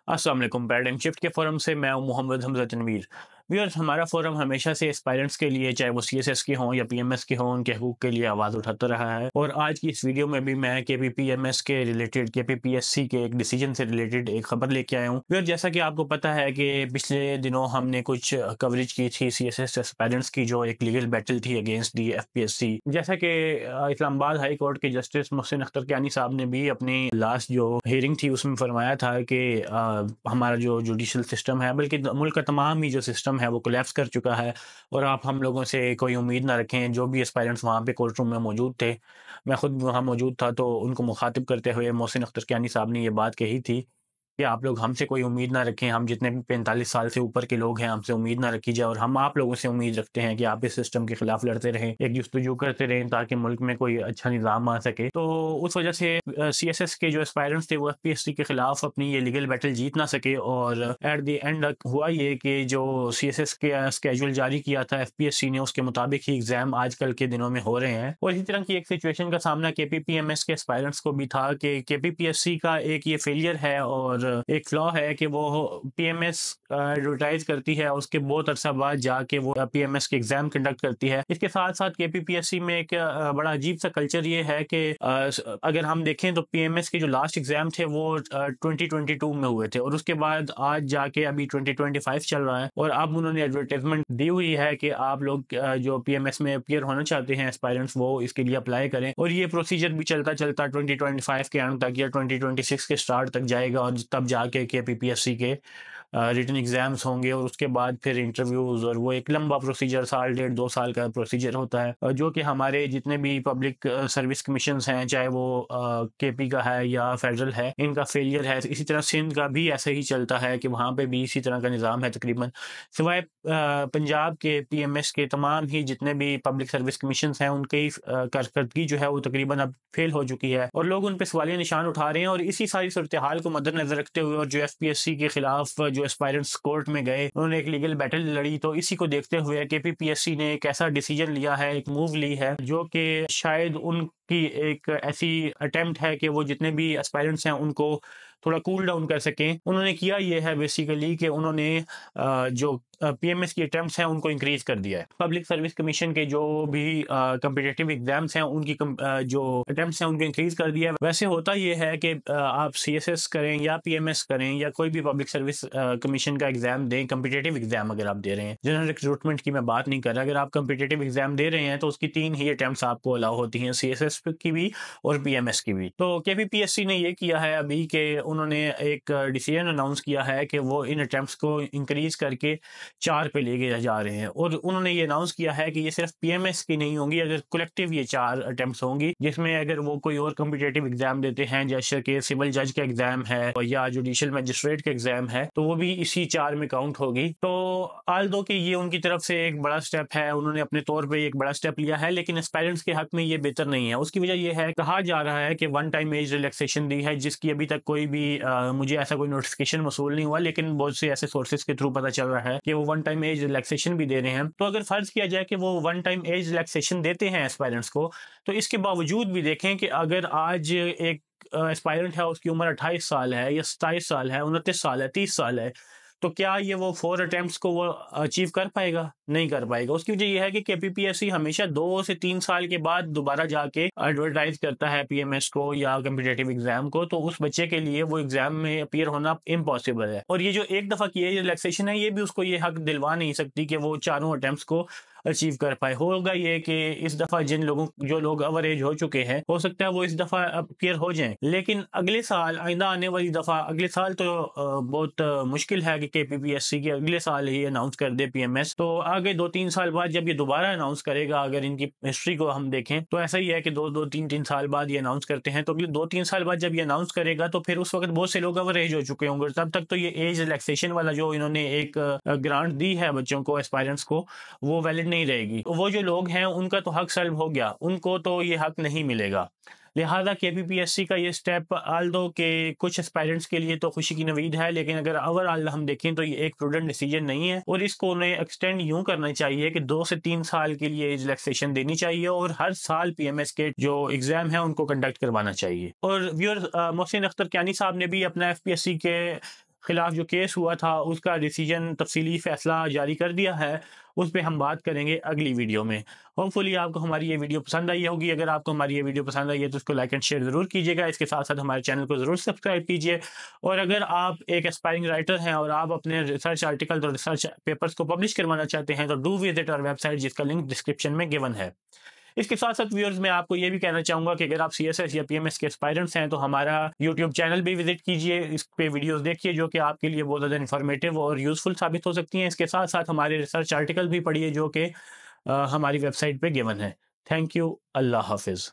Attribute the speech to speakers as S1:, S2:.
S1: अस्सलाम वालेकुम। Paradigm shift के फोरम से मैं हूं मोहम्मद हमजा तनवीर। व्यूअर्स, हमारा फोरम हमेशा से एस्पायरेंट्स के लिए, चाहे वो सीएसएस के हों या पीएमएस के हों, उनके हकूक़ के लिए आवाज़ उठाता रहा है। और आज की इस वीडियो में भी मैं केपीपीएमएस के रिलेटेड, केपीपीएससी के एक डिसीजन से रिलेटेड एक खबर लेके आया हूँ। व्यूअर्स, जैसा कि आपको पता है कि पिछले दिनों हमने कुछ कवरेज की थी सीएसएस एस्पायरेंट्स की, जो एक लीगल बैटल थी अगेंस्ट दी एफपीएससी। जैसा कि इस्लामाबाद हाई कोर्ट के जस्टिस मोहसिन अख्तर कियानी साहब ने भी अपनी लास्ट जो हियरिंग थी उसमें फरमाया था कि हमारा जो जुडिशल सिस्टम है, बल्कि मुल्क का तमाम ही जो सिस्टम है वो कोलैप्स कर चुका है और आप हम लोगों से कोई उम्मीद ना रखें। जो भी एस्पायरेंट्स वहाँ पे कोर्ट रूम में मौजूद थे, मैं खुद वहाँ मौजूद था, तो उनको मुखातिब करते हुए मोहसिन अख्तर कियानी साहब ने ये बात कही थी कि आप लोग हमसे कोई उम्मीद ना रखें। हम जितने भी 45 साल से ऊपर के लोग हैं, हमसे उम्मीद ना रखी जाए, और हम आप लोगों से उम्मीद रखते हैं कि आप इस सिस्टम के खिलाफ लड़ते रहें, एक जस्तजू करते रहें, ताकि मुल्क में कोई अच्छा निज़ाम आ सके। तो उस वजह से सीएसएस के जो एस्पायरेंट्स थे वो एफपीएससी के खिलाफ अपनी ये लीगल बैटल जीत ना सके, और एट द एंड हुआ ये कि जो सीएसएस के स्केड्यूल जारी किया था एफपीएससी ने, उसके मुताबिक ही एग्जाम आजकल के दिनों में हो रहे हैं। और इसी तरह की एक सिचुएशन का सामना केपीपीएमएस के एस्पायरेंट्स को भी था कि केपीपीएससी का एक ये फेलियर है और एक फ्लॉ है कि वो पीएमएस एडवर्टाइज करती है, उसके बहुत अरसा बाद जाके वो पीएमएस के एग्जाम कंडक्ट करती है। इसके साथ साथ केपीपीएससी में एक बड़ा अजीब सा कल्चर ये है कि अगर हम देखें तो पीएमएस के जो लास्ट एग्जाम थे वो 2022 में हुए थे, और उसके बाद आज जाके अभी 2025 चल रहा है, और अब उन्होंने एडवर्टाइजमेंट दी हुई है कि आप लोग जो पीएमएस में अपीयर होना चाहते हैं एस्पायरेंट्स, वो इसके लिए अप्लाई करें। और ये प्रोसीजर भी चलता चलता 2025 के एंड तक या 2026 के स्टार्ट तक जाएगा, और तब जाके केपीपीएससी के रिटन एग्जाम्स होंगे, और उसके बाद फिर इंटरव्यूज, और वो एक लंबा प्रोसीजर, साल 1.5 2 साल का प्रोसीजर होता है, जो कि हमारे जितने भी पब्लिक सर्विस कमीशन हैं, चाहे वो केपी का है या फेडरल है, इनका फेलियर है। इसी तरह सिंध का भी ऐसे ही चलता है कि वहाँ पे भी इसी तरह का निज़ाम है तकरीबन, सिवाय पंजाब के पीएमएस के तमाम ही जितने भी पब्लिक सर्विस कमीशन हैं, उनकी कारकर्दगी जो है वो तकरीबन अब फेल हो चुकी है, और लोग उन पर सवालिया निशान उठा रहे हैं। और इसी सारी सूरत हाल को मद्देनजर रखते हुए, और जो एफपीएससी के खिलाफ जो एस्पायरेंट्स कोर्ट में गए, उन्होंने एक लीगल बैटल लड़ी, तो इसी को देखते हुए केपीपीएससी ने एक ऐसा डिसीजन लिया है, एक मूव ली है, जो कि शायद उनकी एक ऐसी अटेम्प्ट है कि वो जितने भी एस्पायरेंट्स हैं उनको थोड़ा कूल डाउन कर सकें। उन्होंने किया ये है बेसिकली कि उन्होंने जो पीएमएस की अटेम्प्ट्स हैं उनको इंक्रीज कर दिया है। पब्लिक सर्विस कमीशन के जो भी कम्पिटिटिव एग्जाम्स हैं उनकी जो अटेम्प्ट्स हैं उनको इंक्रीज कर दिया है। वैसे होता ये है कि आप सीएसएस करें या पीएमएस करें या कोई भी पब्लिक सर्विस कमीशन का एग्जाम दें, कम्पिटिटिव एग्जाम अगर आप दे रहे हैं, जनरल रिक्रूटमेंट की मैं बात नहीं कर रहा, अगर आप कम्पिटिटिव एग्जाम दे रहे हैं तो उसकी 3 ही अटेम्प्ट्स आपको अलाउ होती हैं, सीएसएस की भी और पीएमएस की भी। तो केपीपीएससी ने ये किया है अभी कि उन्होंने एक डिसीजन अनाउंस किया है कि वो इन अटेम्प्ट्स को इंक्रीज करके 4 पे लेके जा रहे हैं, और उन्होंने ये अनाउंस किया है कि ये सिर्फ पीएमएस की नहीं होंगी, अगर कलेक्टिव ये 4 अटेम्प्ट्स होंगी, जिसमें अगर वो कोई और कम्पिटिटिव एग्जाम देते हैं, जैसे कि सिविल जज का एग्जाम है या जुडिशियल मजिस्ट्रेट का एग्जाम है, तो वो भी इसी 4 में काउंट होगी। तो आल्दो कि ये उनकी तरफ से एक बड़ा स्टेप है, उन्होंने अपने तौर पर एक बड़ा स्टेप लिया है, लेकिन एस्पायरेंट्स के हक में ये बेहतर नहीं है। उसकी वजह यह है, कहा जा रहा है कि वन टाइम एज रिलैक्सेशन दी है, जिसकी अभी तक कोई भी मुझे ऐसा कोई नोटिफिकेशन मसूल नहीं हुआ, लेकिन बहुत से ऐसे सोर्सेज के थ्रू पता चल रहा है कि वो वन टाइम एज रिलैक्सेशन भी दे रहे हैं। तो अगर फर्ज किया जाए कि वो वन टाइम एज रिलैक्सेशन देते हैं एस्पायरेंट्स को, तो इसके बावजूद भी देखें कि अगर आज एक एस्पायरेंट है, उसकी उम्र 28 साल है या 27 साल है, 29 साल है, 30 साल है, तो क्या ये वो 4 अटेम्प्ट्स को वो अचीव कर पाएगा? नहीं कर पाएगा। उसकी वजह यह है कि केपीपीएससी हमेशा 2 से 3 साल के बाद दोबारा जाके एडवर्टाइज करता है पीएमएस को या कम्पिटिटिव एग्जाम को, तो उस बच्चे के लिए वो एग्जाम में अपीयर होना इम्पॉसिबल है। और ये जो एक दफा की एज रिलैक्सेशन है, ये भी उसको ये हक दिलवा नहीं सकती कि वो चारों अटेम्प्ट्स को अचीव कर पाए। होगा ये कि इस दफा जो लोग ओवर एज हो चुके हैं, हो सकता है वो इस दफा अपीयर हो जाएं, लेकिन अगले साल, आइंदा आने वाली दफा, अगले साल तो बहुत मुश्किल है कि केपीपीएससी की अगले साल ही अनाउंस कर दे पीएमएस। तो आगे 2-3 साल बाद जब ये दोबारा अनाउंस करेगा, अगर इनकी हिस्ट्री को हम देखें तो ऐसा ही है कि 2-3 साल बाद ये अनाउंस करते हैं, तो अगले 2-3 साल बाद जब ये अनाउंस करेगा तो फिर उस वक्त बहुत से लोग ओवर एज हो चुके होंगे, तब तक तो ये एज रिलैक्सेशन वाला जो इन्होंने एक ग्रांट दी है बच्चों को, एस्पायरेंट्स को, वो वैलिड नहीं रहेगी। वो जो लोग हैं उनका तो हक सल्ब हो गया, उनको तो ये हक नहीं मिलेगा। लिहाजा केपीपीएससी का ये स्टेप आल्दो के कुछ एस्पायरेंट्स के लिए तो खुशी की नवीद है, लेकिन अगर ओवरऑल हम देखें तो ये एक प्रूडेंट डिसीजन नहीं है, और इसको उन्हें एक्सटेंड यूं करना चाहिए कि 2 से 3 साल के लिए एज रिलैक्सेशन देनी चाहिए, और हर साल पीएमएस के जो एग्जाम है उनको कंडक्ट करवाना चाहिए। और व्यूअर मोहसिन अख्तर कियानी साहब ने भी अपना एफपीएससी के खिलाफ जो केस हुआ था उसका डिसीजन तफसीली फ़ैसला जारी कर दिया है, उस पे हम बात करेंगे अगली वीडियो में। होपफुली आपको हमारी ये वीडियो पसंद आई होगी। अगर आपको हमारी ये वीडियो पसंद आई है तो उसको लाइक एंड शेयर ज़रूर कीजिएगा। इसके साथ-साथ हमारे चैनल को ज़रूर सब्सक्राइब कीजिए। और अगर आप एक एस्पायरिंग राइटर हैं और आप अपने रिसर्च आर्टिकल और रिसर्च पेपर्स को पब्लिश करवाना चाहते हैं तो डू विज़िट आवर वेबसाइट, जिसका लिंक डिस्क्रिप्शन में गिवन है। इसके साथ-साथ व्यूअर्स, मैं आपको ये भी कहना चाहूँगा कि अगर आप सीएसएस या पीएमएस के एस्पायरेंट्स हैं तो हमारा यूट्यूब चैनल भी विजिट कीजिए। इस पे वीडियोज़ देखिए जो कि आपके लिए बहुत ज़्यादा इन्फॉर्मेटिव और यूज़फुल साबित हो सकती हैं। इसके साथ-साथ हमारे रिसर्च आर्टिकल भी पढ़िए जो कि हमारी वेबसाइट पे गिवन है। Thank you. अल्लाह हाफ़िज़।